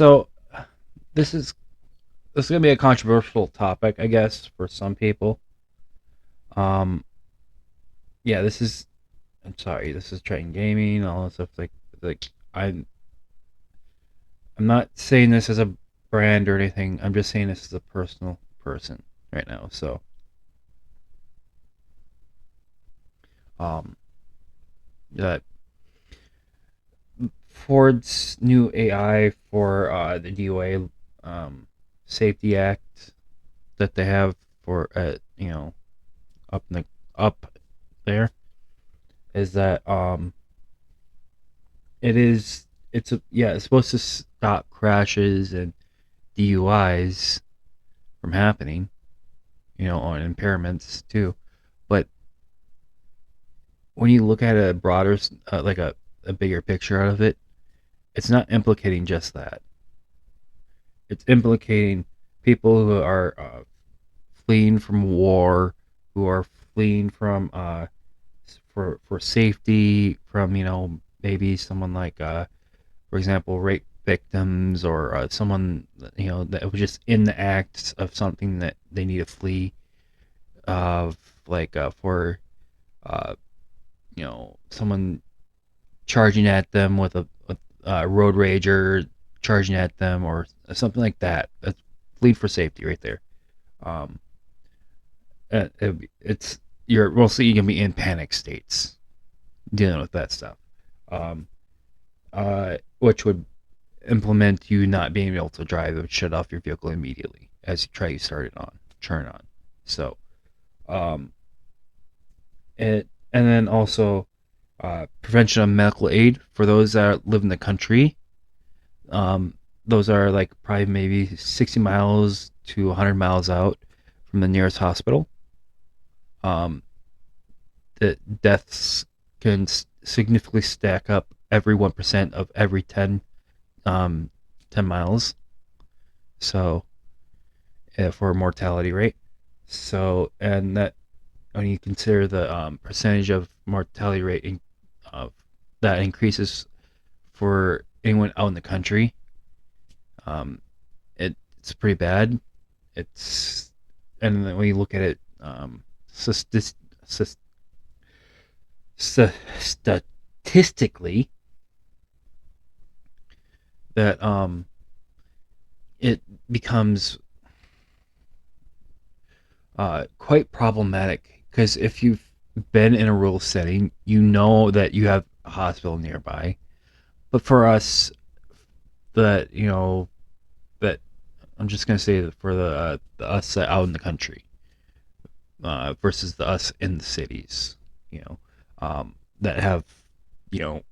So this is this is gonna be a controversial topic, I guess, for some people. Um, yeah, this is. I'm sorry, this is trend gaming, all that stuff. Like I'm I'm not saying this as a brand or anything. I'm just saying this as a personal person right now. So, um, that Ford's new AI for the DOA Safety Act that they have for up in the up there is that it's supposed to stop crashes and DUIs from happening, on impairments too. But when you look at a broader, like a bigger picture out of it, it's not implicating just that. It's implicating people who are fleeing from war, who are fleeing from for safety from maybe someone like for example rape victims or someone that was just in the act of something that they need to flee of like for uh, someone charging at them with road rage or charging at them or something like that. That's flee for safety right there. Um, it's you're mostly gonna be in panic states dealing with that stuff, um, which would implement you not being able to drive. It would shut off your vehicle immediately as you try to start it on, turn on. So, um, and then also prevention of medical aid for those that live in the country. Um, those are like probably maybe 60 miles to 100 miles out from the nearest hospital. Um, the deaths can significantly stack up every 1% of every um, 10 miles. So, for a mortality rate. So, and that when you consider the percentage of mortality rate of that increases for anyone out in the country, um, it's pretty bad. It's and then when you look at it, statistically, that it becomes quite problematic because if you've been in a rural setting, you know that you have a hospital nearby. But for us, that that I'm just gonna say that for the us out in the country versus the us in the cities, that have you know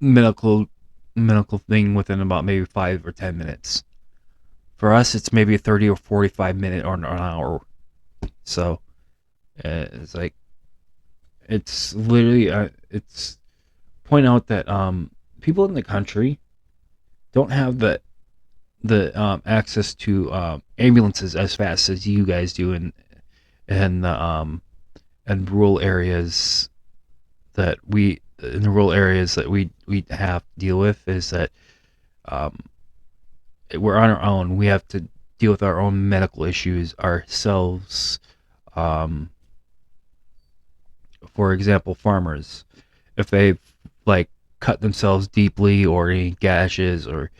medical medical thing within about maybe 5 or 10 minutes. For us, it's maybe a 30 or 45 minute or an hour. So it's like it's literally it's point out that people in the country don't have the access to ambulances as fast as you guys do in the in rural areas that we have to deal with is that um, we're on our own. We have to deal with our own medical issues ourselves. Um, for example, farmers, if they've like cut themselves deeply or any gashes, or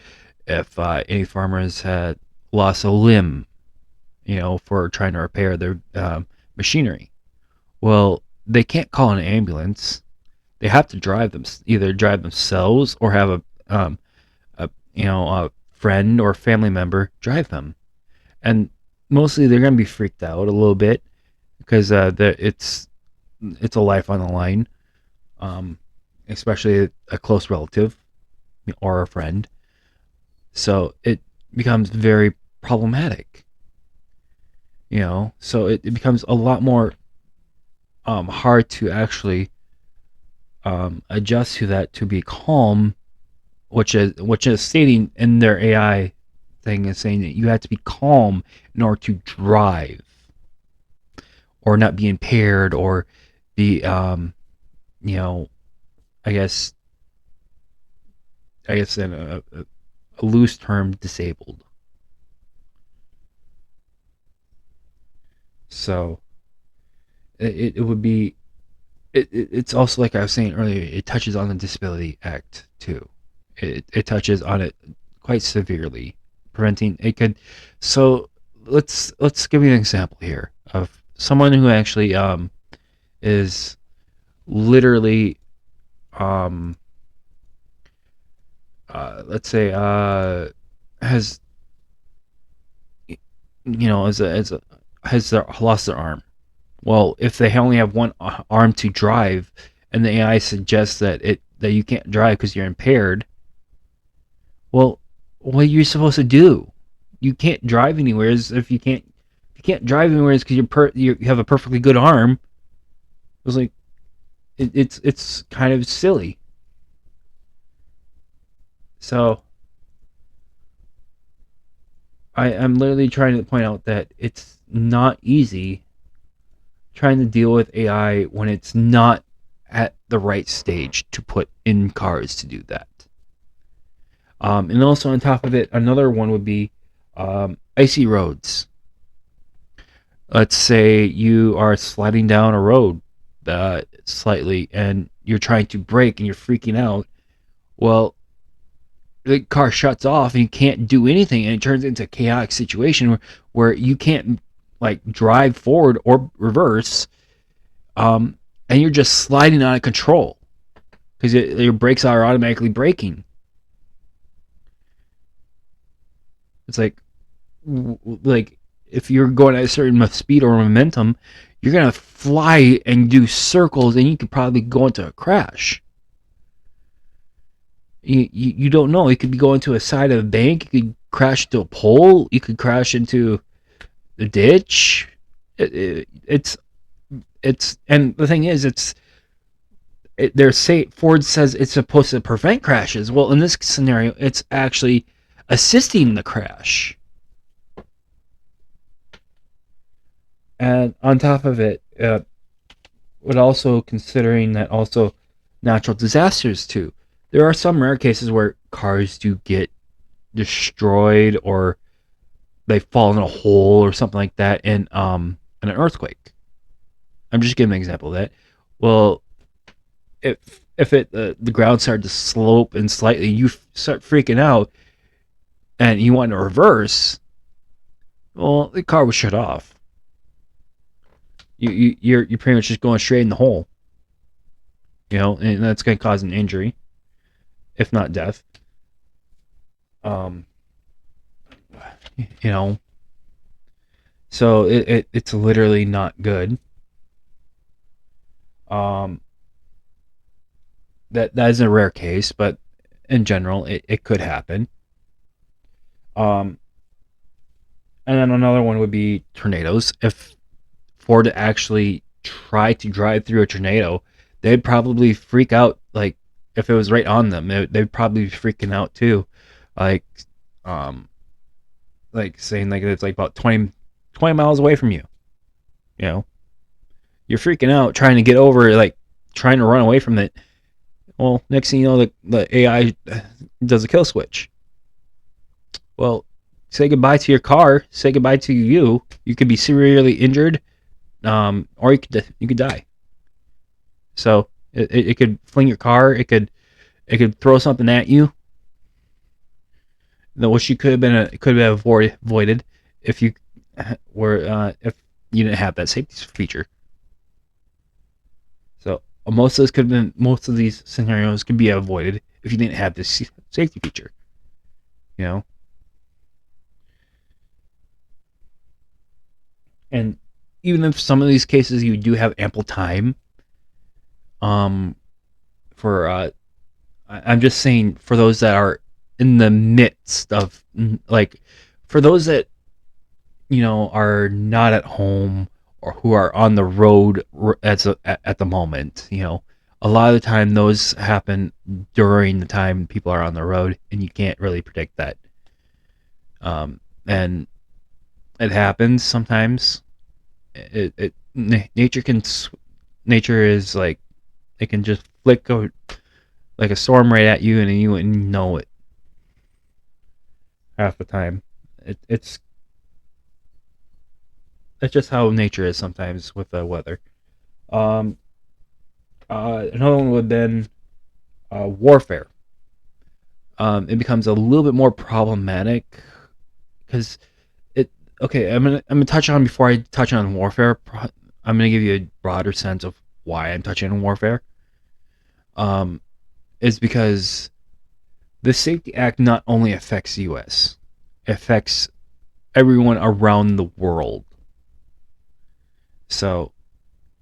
if any farmers had lost a limb, for trying to repair their machinery. Well, they can't call an ambulance. They have to either drive themselves or have a a friend or family member drive them. And mostly they're gonna be freaked out a little bit because it's a life on the line, um, especially a close relative or a friend. So it becomes very problematic. So it becomes a lot more hard to actually adjust to that to be calm, which is stating in their AI thing is saying that you have to be calm in order to drive or not be impaired or be you know I guess in a loose term, disabled. So it would be it's also like I was saying earlier. It touches on the Disability Act too. It touches on it quite severely, preventing it could. So let's give you an example here of someone who actually is literally um let's say has as a has lost their arm. Well, if they only have one arm to drive, and the AI suggests that you can't drive because you're impaired, well, what are you supposed to do? You can't drive anywhere if you can't drive anywhere because you have a perfectly good arm. It was like it's kind of silly. So I'm literally trying to point out that it's not easy trying to deal with AI when it's not at the right stage to put in cars to do that. And also on top of it, another one would be icy roads. Let's say you are sliding down a road slightly and you're trying to brake and you're freaking out. Well, the car shuts off and you can't do anything, and it turns into a chaotic situation where you can't like drive forward or reverse, and you're just sliding out of control because your brakes are automatically braking. It's like if you're going at a certain speed or momentum, you're gonna fly and do circles, and you could probably go into a crash. You don't know. You could be going to a side of a bank. You could crash into a pole. You could crash into the ditch. It's and the thing is, they're say Ford says it's supposed to prevent crashes. Well, in this scenario, it's actually assisting the crash. And on top of it, but also considering that also natural disasters too. There are some rare cases where cars do get destroyed or they fall in a hole or something like that in an earthquake. I'm just giving an example of that. Well, if the ground started to slope and slightly, you start freaking out and you want to reverse. Well, the car would shut off. You're pretty much just going straight in the hole. And that's going to cause an injury, if not death. Um, you know, so it's literally not good. Um, that is a rare case, but in general, it could happen. Um, and then another one would be tornadoes. If Ford actually tried to drive through a tornado, they'd probably freak out. Like if it was right on them, they'd probably be freaking out too. Like, um, like saying like it's like about 20 miles away from you. You know, you're freaking out trying to get over, like trying to run away from it. Well, next thing you know, the AI does a kill switch. Well, say goodbye to your car. Say goodbye to you. You could be severely injured, or you could die. So it could fling your car. It could throw something at you. Which you could have avoided if you were if you didn't have that safety feature. So most of these scenarios could be avoided if you didn't have this safety feature. You know, and even if some of these cases you do have ample time, um, for I'm just saying for those that are in the midst of like for those that are not at home or who are on the road at the moment. A lot of the time those happen during the time people are on the road, and you can't really predict that. And it happens sometimes. Nature is like it can just flick like a storm right at you, and you wouldn't know it. half the time. It, it's it's just how nature is sometimes with the weather. Um, Another one would then warfare. It becomes a little bit more problematic because it. Okay, I'm gonna touch on before I touch on warfare. I'm gonna give you a broader sense of why I'm touching on warfare. Um, is because the Safety Act not only affects the U.S., it affects everyone around the world. So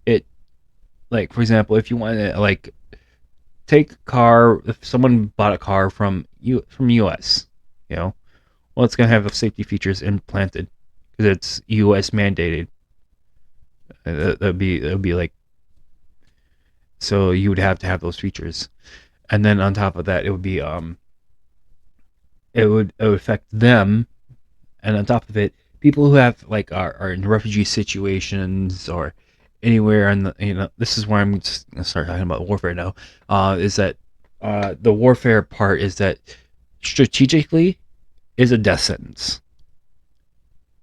it, like, for example, if you want to, like, take a car, if someone bought a car from U.S., you know, well, it's gonna have the safety features implanted because it's U.S. mandated. That'd be like, so you would have to have those features, and then on top of that, it would affect them, and on top of it, people who have like are in refugee situations or anywhere in the, this is where I'm just gonna start talking about warfare now. Is that the warfare part is that strategically is a death sentence.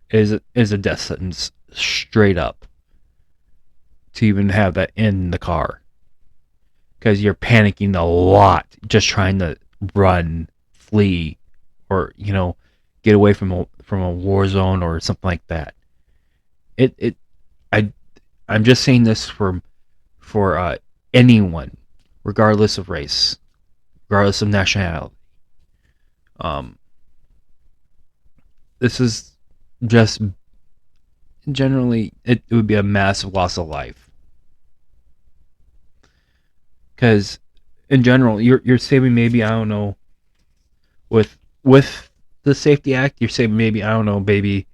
Is a death sentence straight up to even have that in the car because you're panicking a lot just trying to run, flee, or get away from a war zone or something like that. It I I'm just saying this for anyone, regardless of race, regardless of nationality. Um, this is just generally it would be a massive loss of life because in general you're saving, maybe, I don't know, with the Safety Act you're saving, maybe, I don't know, maybe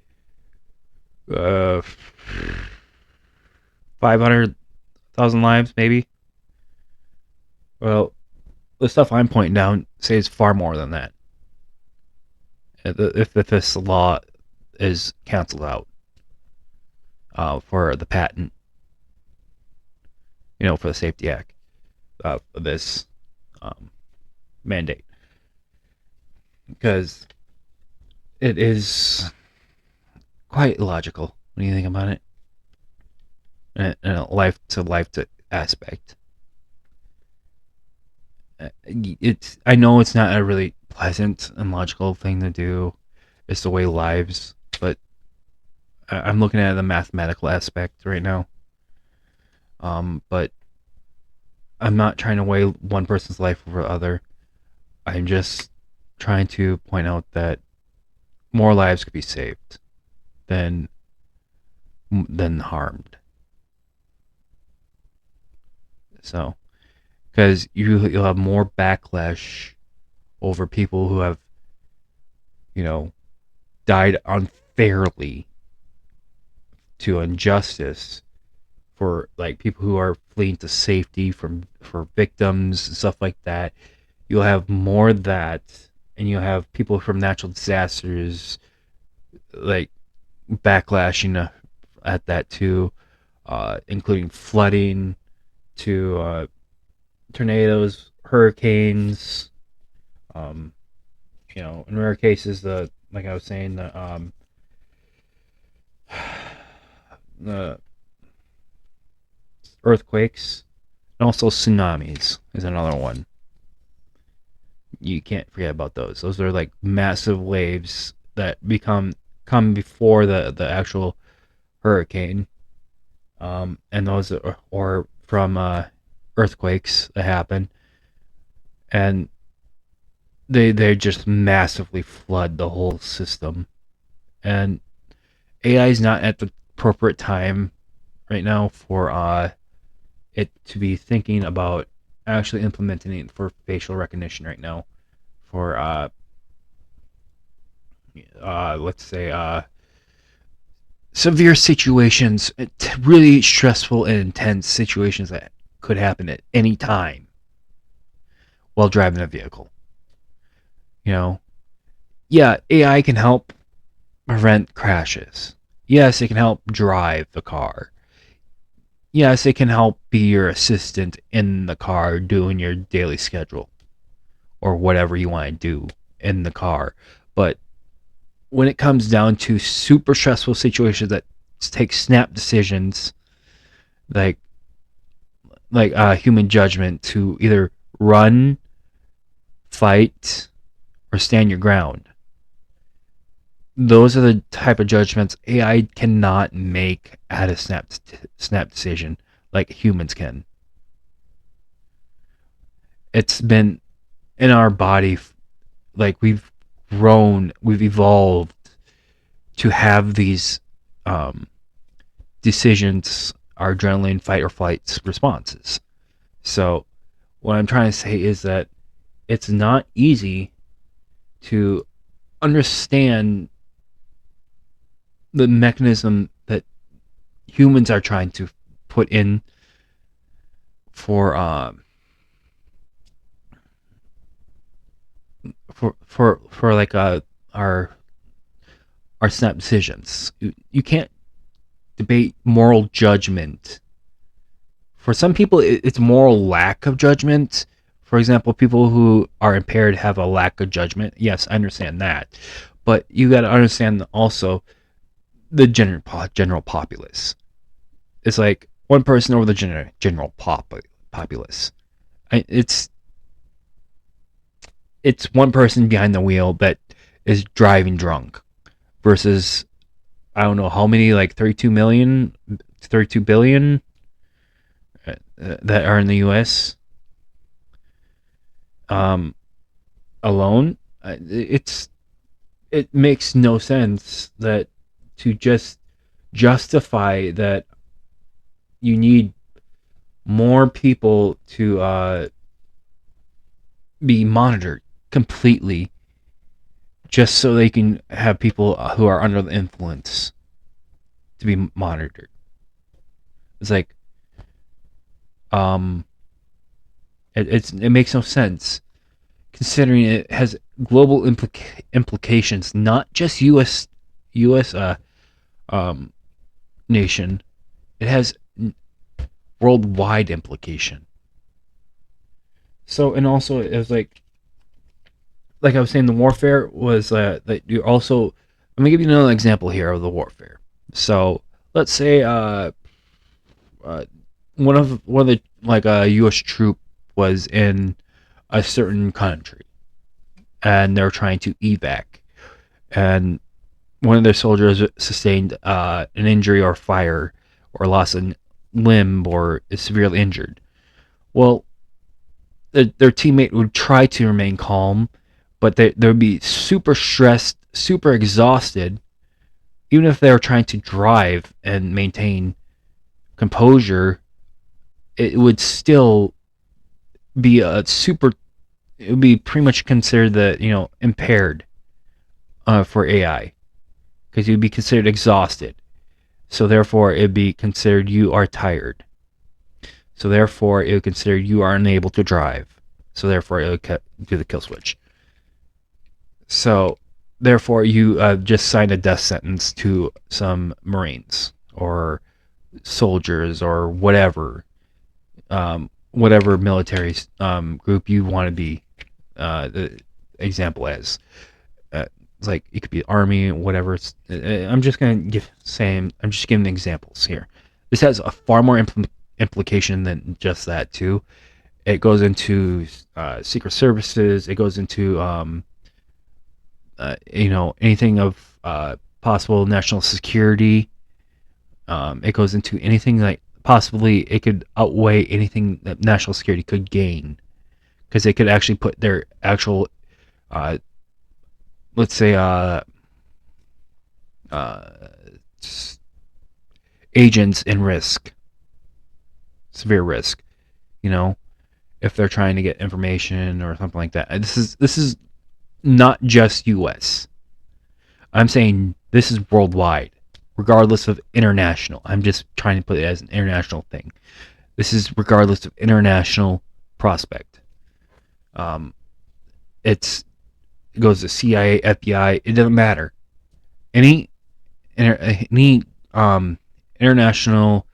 500,000 lives, maybe. Well, the stuff I'm pointing down says far more than that. If this law is canceled out for the patent, for the Safety Act, this um, mandate, because it is quite illogical when you think about it, in a life to life to aspect. It's I know it's not a really pleasant and logical thing to do. It's the way lives, but I'm looking at the mathematical aspect right now. But I'm not trying to weigh one person's life over the other. I'm just trying to point out that more lives could be saved than harmed. So, because you'll have more backlash over people who have, you know, died unfairly to injustice, for like people who are fleeing to safety from for victims and stuff like that. You'll have more of that, and you'll have people from natural disasters like backlashing at that too, including flooding to tornadoes, hurricanes. Um, in rare cases, the like I was saying, the earthquakes, and also tsunamis is another one. You can't forget about those. Those are like massive waves that come before the actual hurricane, and those or from earthquakes that happen, and they just massively flood the whole system. And AI is not at the appropriate time right now for it to be thinking about actually implementing it for facial recognition right now for let's say severe situations, really stressful and intense situations that could happen at any time while driving a vehicle. You know, yeah, AI can help prevent crashes. Yes, it can help drive the car. Yes, it can help be your assistant in the car doing your daily schedule or whatever you want to do in the car. But when it comes down to super stressful situations that take snap decisions, like human judgment to either run, fight, or stand your ground. Those are the type of judgments AI cannot make at a snap decision like humans can. It's been in our body, like we've grown, we've evolved to have these um, decisions, our adrenaline fight or flight responses. So what I'm trying to say is that it's not easy to understand the mechanism that humans are trying to put in for like our snap decisions. You can't debate moral judgment. For some people, it's moral lack of judgment. For example, people who are impaired have a lack of judgment. Yes, I understand that, but you got to understand also the general populace. It's like one person over the general populace. It's one person behind the wheel that is driving drunk versus I don't know how many, like 32 billion that are in the U.S. Um, alone. It makes no sense that to just justify that you need more people to be monitored completely just so they can have people who are under the influence to be monitored. It's like um it makes no sense considering it has global implications, not just US um nation. It has worldwide implication. So and also it was like I was saying, the warfare was that you also. Let me give you another example here of the warfare. So let's say uh, one of the like a U.S. troop was in a certain country, and they're trying to evac, and one of their soldiers sustained an injury or fire, or lost a limb, or is severely injured. Well, their teammate would try to remain calm, but they would be super stressed, super exhausted, even if they were trying to drive and maintain composure. It would still be a super. It would be pretty much considered the impaired for AI because you'd be considered exhausted. So therefore, it'd be considered you are tired. So therefore, it would consider you are unable to drive. So therefore, it would do the kill switch. So therefore, you just signed a death sentence to some Marines or soldiers or whatever military group you want to be the example as. It's like it could be army, whatever. I'm just I'm just giving examples here. This has a far more implication than just that too. It goes into secret services. It goes into anything of possible national security. It goes into anything like possibly it could outweigh anything that national security could gain because they could actually put their actual, uh, let's say, uh, agents in risk, severe risk. You know, if they're trying to get information or something like that. This is not just U.S. I'm saying this is worldwide, regardless of international. I'm just trying to put it as an international thing. This is regardless of international prospect. Um, it goes to CIA, FBI. It doesn't matter. Any international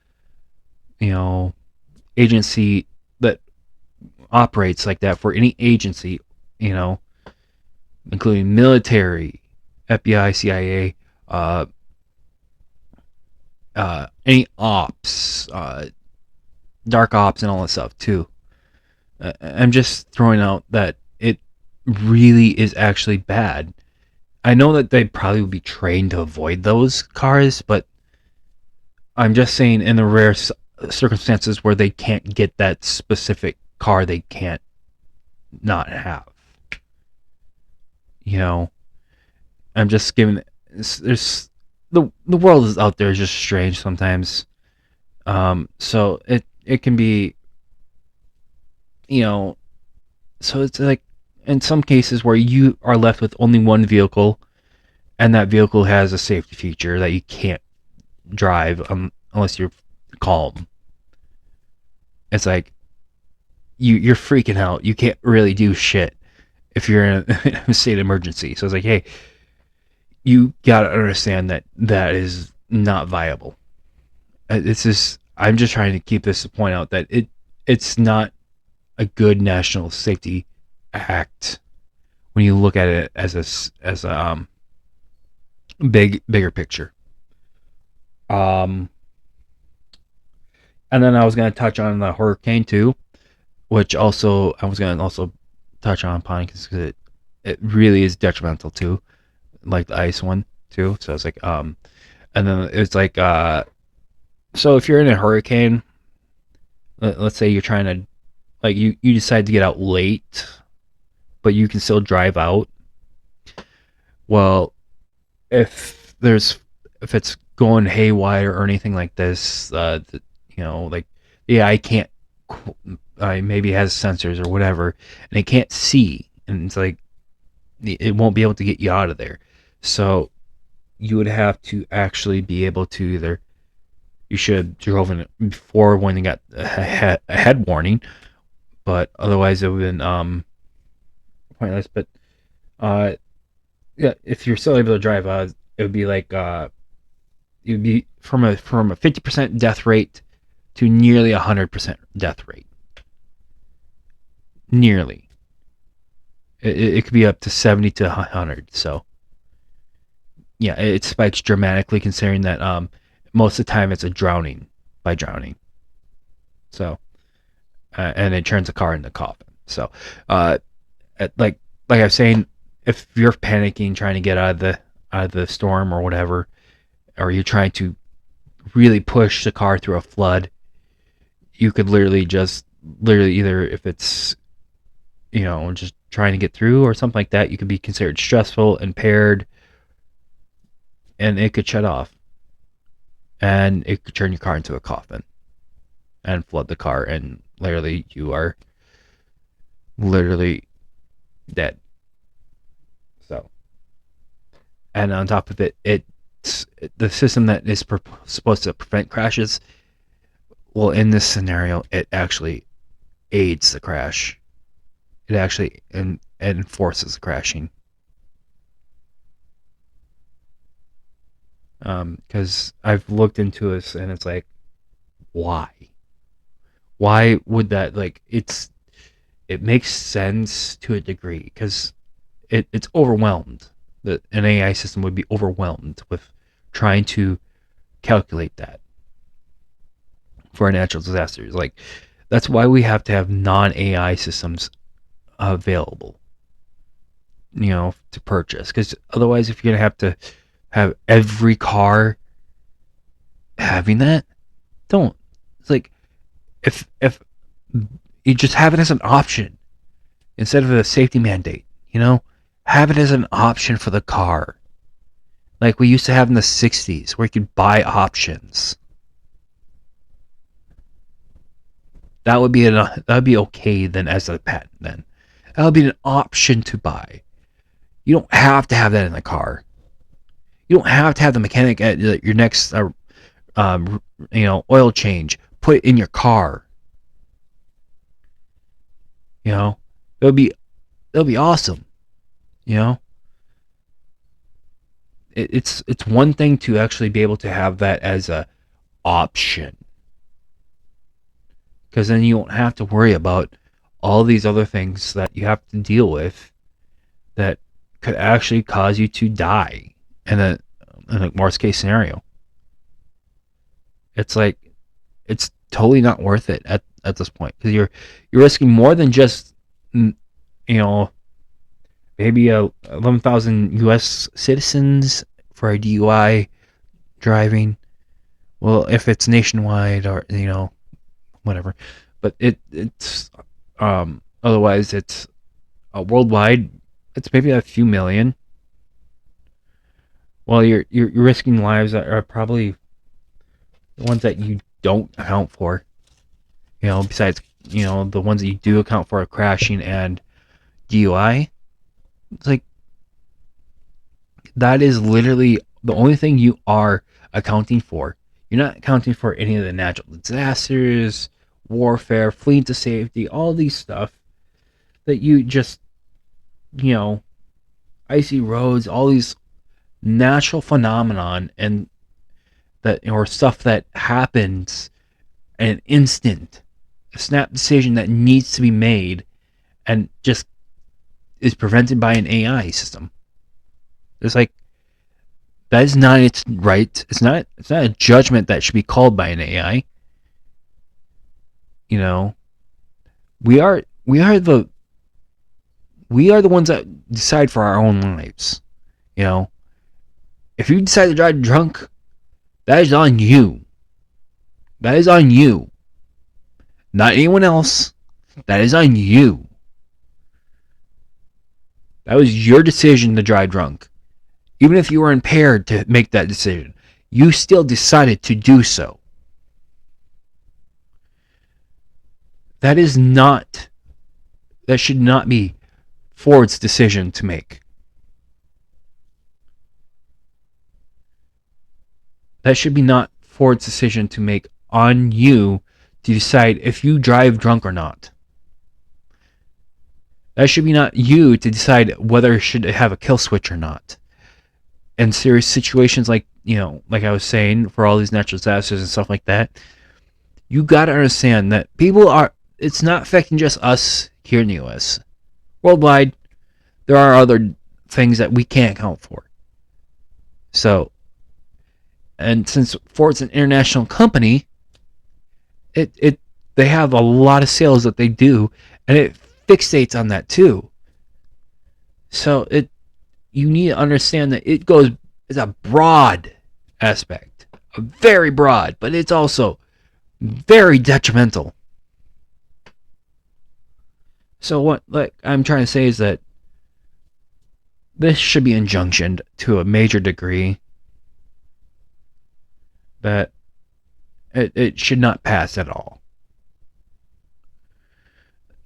agency that operates like that for any agency, including military, FBI, CIA, any ops, dark ops, and all that stuff too. I'm just throwing out that it really is actually bad. I know that they probably would be trained to avoid those cars, but I'm just saying in the rare circumstances where they can't get that specific car, they can't not have. You know, I'm just giving. There's the world is out there is just strange sometimes. So it can be, you know, so it's like in some cases where you are left with only one vehicle, and that vehicle has a safety feature that you can't drive unless you're calm. It's like you're freaking out. You can't really do shit if you're in a state of emergency. So it's like, hey, you gotta understand that that is not viable. It's just I'm just trying to keep this to point out that it's not a good national safety act when you look at it as a bigger picture. Um, and then I was gonna touch on the hurricane too, which also I was gonna also touch on because it really is detrimental too, like the ice one too. So it's like and then it's like so if you're in a hurricane, let's say you're trying to like you decide to get out late, but you can still drive out. Well, if there's if it's going haywire or anything like this, like yeah, I can't. I maybe it has sensors or whatever, and it can't see, and it's like it won't be able to get you out of there. So you would have to actually be able to either you should have drove in before when you got a head warning, but otherwise it would have been pointless. But uh, yeah, if you're still able to drive, it would be like it would be from a 50% death rate to nearly 100% death rate. Nearly, it could be up to 70 to 100. So yeah, it spikes dramatically considering that most of the time it's a drowning by drowning. So and it turns a car into a coffin. So uh, like I was saying, if you're panicking trying to get out of the storm or whatever, or you're trying to really push the car through a flood, you could literally either if it's just trying to get through or something like that, you could be considered stressful, impaired, and it could shut off, and it could turn your car into a coffin and flood the car, and literally you are literally dead. So, and on top of it, it's the system that is supposed to prevent crashes. Well, in this scenario, it actually aids the crash. It actually enforces the crashing. Because I've looked into this and it's like, why? Why would that it makes sense to a degree because it's overwhelmed. An AI system would be overwhelmed with trying to calculate that for a natural disaster. Like that's why we have to have non AI systems available, to purchase. Because otherwise, if you're gonna have to have every car having that, don't. It's like if you just have it as an option instead of a safety mandate, have it as an option for the car, like we used to have in the '60s, where you could buy options. That would be okay then as a patent then. That would be an option to buy. You don't have to have that in the car. You don't have to have the mechanic at your next oil change put it in your car. You know, it'll be awesome. You know, it's one thing to actually be able to have that as a option, because then you won't have to worry about all these other things that you have to deal with that could actually cause you to die in a worst case scenario. It's like it's totally not worth it at this point because you're risking more than just you know maybe 11,000 U.S. citizens for a DUI driving. Well, if it's nationwide or whatever, but it's otherwise it's worldwide. It's maybe a few million. Well, you're risking lives that are probably the ones that you don't account for. Besides the ones that you do account for are crashing and DUI. It's like that is literally the only thing you are accounting for. You're not accounting for any of the natural disasters, warfare, fleeing to safety, all these stuff that you just, you know, icy roads, all these natural phenomenon and that or stuff that happens in an instant, a snap decision that needs to be made and just is prevented by an AI system. It's like that is not its right. It's not a judgment that should be called by an AI. You know, we are we are the ones that decide for our own lives. You know, if you decide to drive drunk, that is on you. That is on you. Not anyone else. That is on you. That was your decision to drive drunk. Even if you were impaired to make that decision, you still decided to do so. That is not, that should not be Ford's decision to make. That should be not Ford's decision to make on you to decide if you drive drunk or not. That should be not you to decide whether it should have a kill switch or not. In serious situations like, like I was saying, for all these natural disasters and stuff like that, you got to understand that it's not affecting just us here in the US. Worldwide, there are other things that we can't account for. So, and since Ford's an international company, they have a lot of sales that they do, and it fixates on that too. So you need to understand that it's a broad aspect, a very broad, but it's also very detrimental. So what I'm trying to say is that this should be injunctioned to a major degree that it should not pass at all.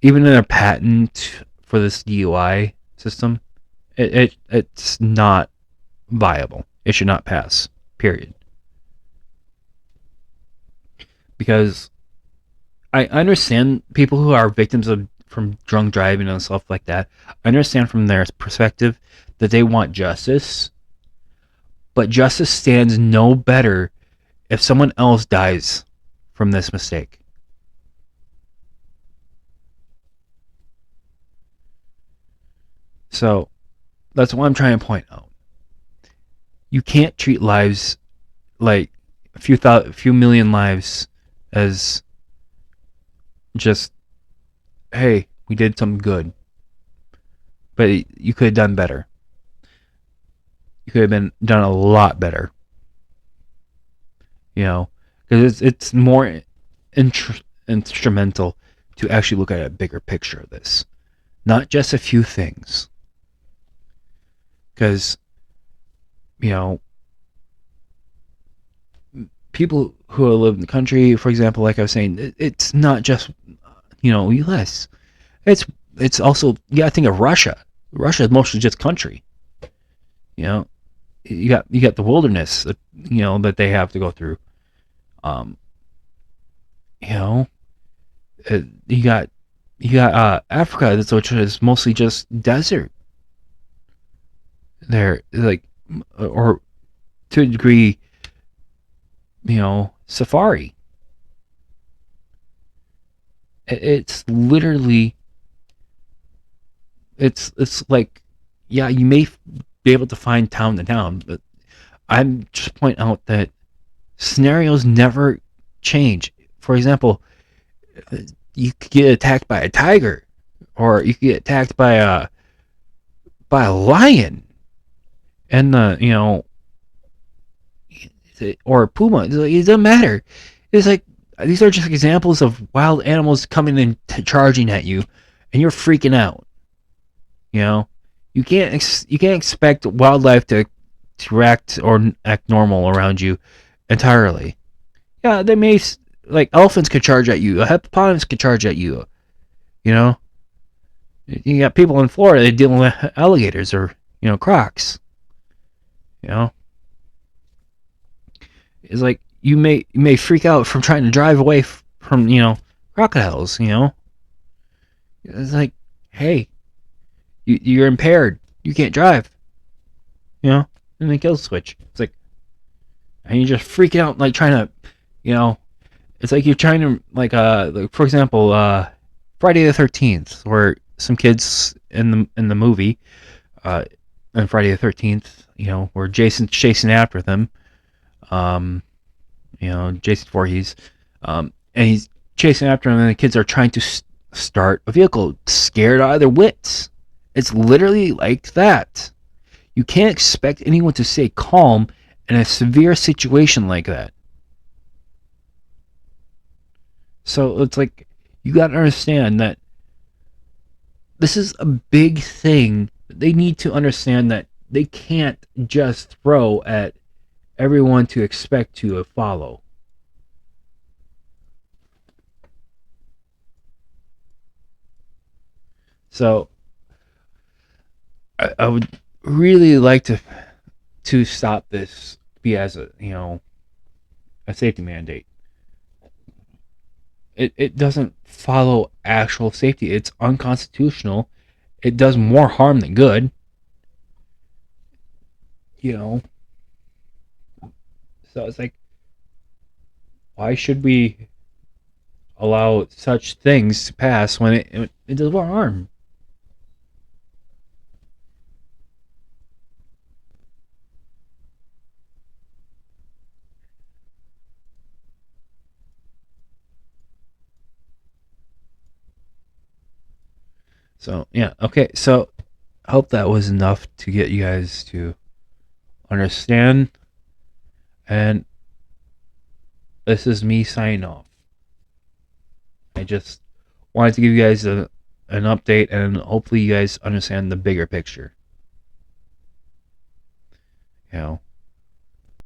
Even in a patent for this DUI system, it's not viable. It should not pass. Period. Because I understand people who are victims of from drunk driving and stuff like that. I understand from their perspective that they want justice, but justice stands no better if someone else dies from this mistake. So that's what I'm trying to point out. You can't treat lives like a few million lives as just, hey, we did something good, but you could have done better. You could have been done a lot better. Because it's more instrumental to actually look at a bigger picture of this, not just a few things. Because people who live in the country, for example, like I was saying, it's not just U.S. It's also, you got to think of Russia. Russia is mostly just country. You got the wilderness that they have to go through. Um, you know, you got Africa, which is mostly just desert. There, like, or to a degree, safari. It's literally, it's like yeah, you may be able to find town to town, but I'm just pointing out that scenarios never change. For example, you could get attacked by a tiger, or you could get attacked by a lion, and or a puma. It doesn't matter. It's like these are just examples of wild animals coming and charging at you, and you're freaking out. You know, you can't expect wildlife to act or act normal around you entirely. Yeah, they may like elephants could charge at you, a hippopotamus could charge at you. You know, you got people in Florida that dealing with alligators or crocs. You know, it's like you may freak out from trying to drive away from crocodiles. It's like, hey, you're impaired, you can't drive. And then kill switch. It's like, and you just freaking out like trying to, you know, it's like you're trying to like for example, Friday the 13th, where some kids in the movie, uh, on Friday the 13th, where Jason's chasing after them, um, Jason Voorhees, and he's chasing after them, and the kids are trying to start a vehicle, scared out of their wits. It's literally like that. You can't expect anyone to stay calm in a severe situation like that. So it's like you got to understand that this is a big thing. They need to understand that they can't just throw at everyone to expect to follow. So I would really like to stop this be as a safety mandate. It doesn't follow actual safety. It's unconstitutional. It does more harm than good. You know, so it's like, why should we allow such things to pass when it does more harm? So yeah, okay. So I hope that was enough to get you guys to understand. And this is me signing off. I just wanted to give you guys an update, and hopefully you guys understand the bigger picture.